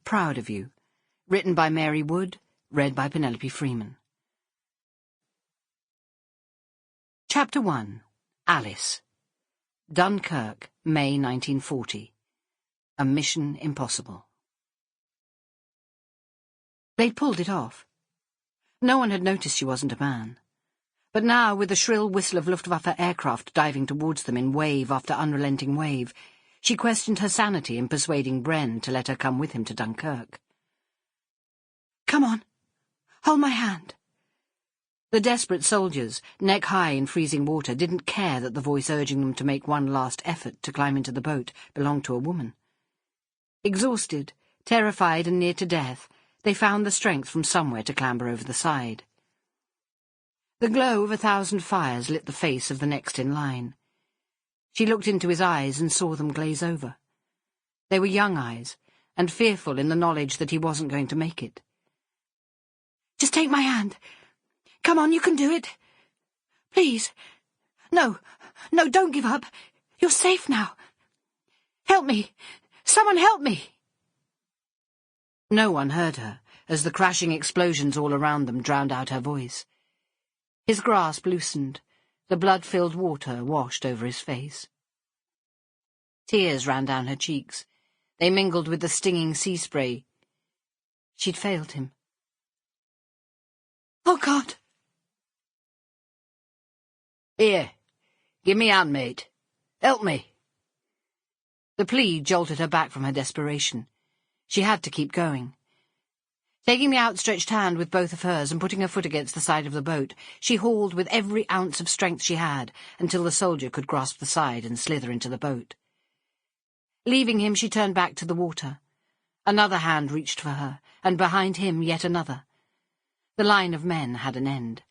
Proud of You. Written by Mary Wood, read by Penelope Freeman. Chapter 1. Alice. Dunkirk, May 1940. A Mission Impossible. They'd pulled it off. No one had noticed she wasn't a man. But now, with the shrill whistle of Luftwaffe aircraft diving towards them in wave after unrelenting wave, she questioned her sanity in persuading Bren to let her come with him to Dunkirk. "Come on. Hold my hand." The desperate soldiers, neck high in freezing water, didn't care that the voice urging them to make one last effort to climb into the boat belonged to a woman. Exhausted, terrified and near to death, they found the strength from somewhere to clamber over the side. The glow of 1,000 fires lit the face of the next in line. She looked into his eyes and saw them glaze over. They were young eyes, and fearful in the knowledge that he wasn't going to make it. "Just take my hand. Come on, you can do it. Please. No, don't give up. You're safe now. Help me. Someone help me." No one heard her, as the crashing explosions all around them drowned out her voice. His grasp loosened. The blood-filled water washed over his face. Tears ran down her cheeks. They mingled with the stinging sea spray. She'd failed him. "Oh, God!" "Here, give me a hand, mate. Help me." The plea jolted her back from her desperation. She had to keep going. Taking the outstretched hand with both of hers and putting her foot against the side of the boat, she hauled with every ounce of strength she had until the soldier could grasp the side and slither into the boat. Leaving him, she turned back to the water. Another hand reached for her, and behind him yet another. The line of men had an end.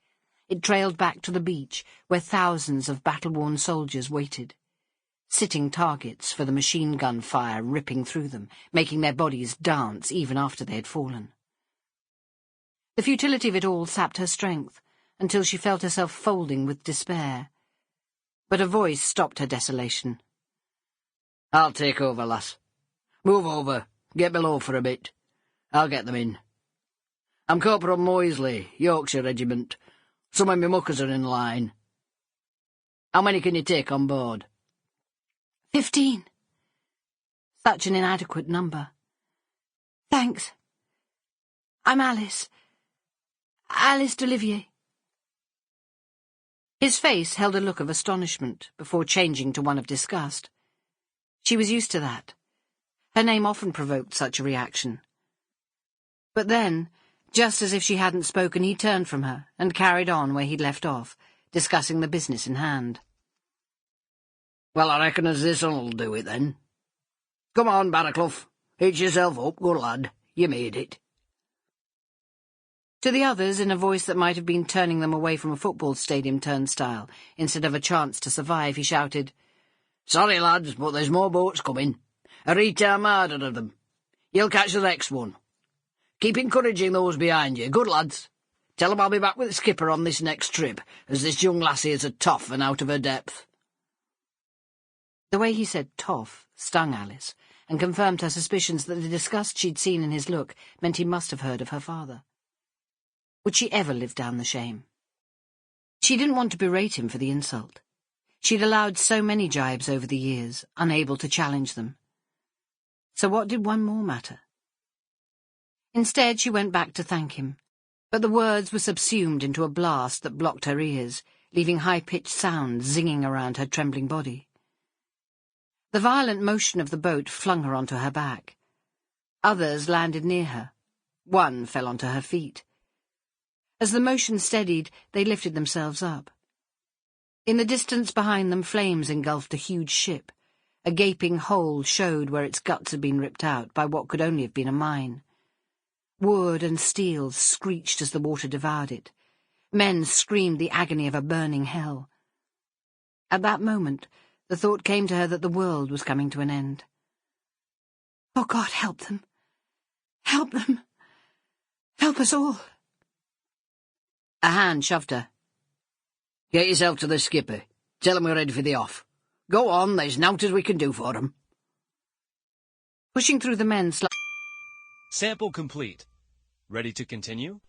It trailed back to the beach, where thousands of battle-worn soldiers waited. Sitting targets for the machine gun fire ripping through them, making their bodies dance even after they had fallen. The futility of it all sapped her strength, until she felt herself folding with despair. But a voice stopped her desolation. "I'll take over, lass. Move over. Get below for a bit. I'll get them in. I'm Corporal Moisley, Yorkshire Regiment. Some of my muckers are in line. How many can you take on board?" 15. Such an inadequate number. "Thanks. I'm Alice. Alice d'Olivier." His face held a look of astonishment before changing to one of disgust. She was used to that. Her name often provoked such a reaction. But then, just as if she hadn't spoken, he turned from her and carried on where he'd left off, discussing the business in hand. "Well, I reckon as this one'll do it, then. Come on, Barraclough. Hitch yourself up, good lad. You made it." To the others, in a voice that might have been turning them away from a football stadium turnstile, instead of a chance to survive, he shouted, "Sorry, lads, but there's more boats coming. A retarmada of them. You'll catch the next one. Keep encouraging those behind you. Good lads. Tell 'em I'll be back with the skipper on this next trip, as this young lassie is a toff and out of her depth." The way he said toff stung Alice, and confirmed her suspicions that the disgust she'd seen in his look meant he must have heard of her father. Would she ever live down the shame? She didn't want to berate him for the insult. She'd allowed so many jibes over the years, unable to challenge them. So what did one more matter? Instead, she went back to thank him, but the words were subsumed into a blast that blocked her ears, leaving high-pitched sounds zinging around her trembling body. The violent motion of the boat flung her onto her back. Others landed near her. One fell onto her feet. As the motion steadied, they lifted themselves up. In the distance behind them, flames engulfed a huge ship. A gaping hole showed where its guts had been ripped out by what could only have been a mine. Wood and steel screeched as the water devoured it. Men screamed the agony of a burning hell. At that moment, the thought came to her that the world was coming to an end. "Oh, God, help them. Help them. Help us all." A hand shoved her. "Get yourself to the skipper. Tell him we're ready for the off. Go on, there's nowt as we can do for him." Pushing through the men Sample complete. Ready to continue?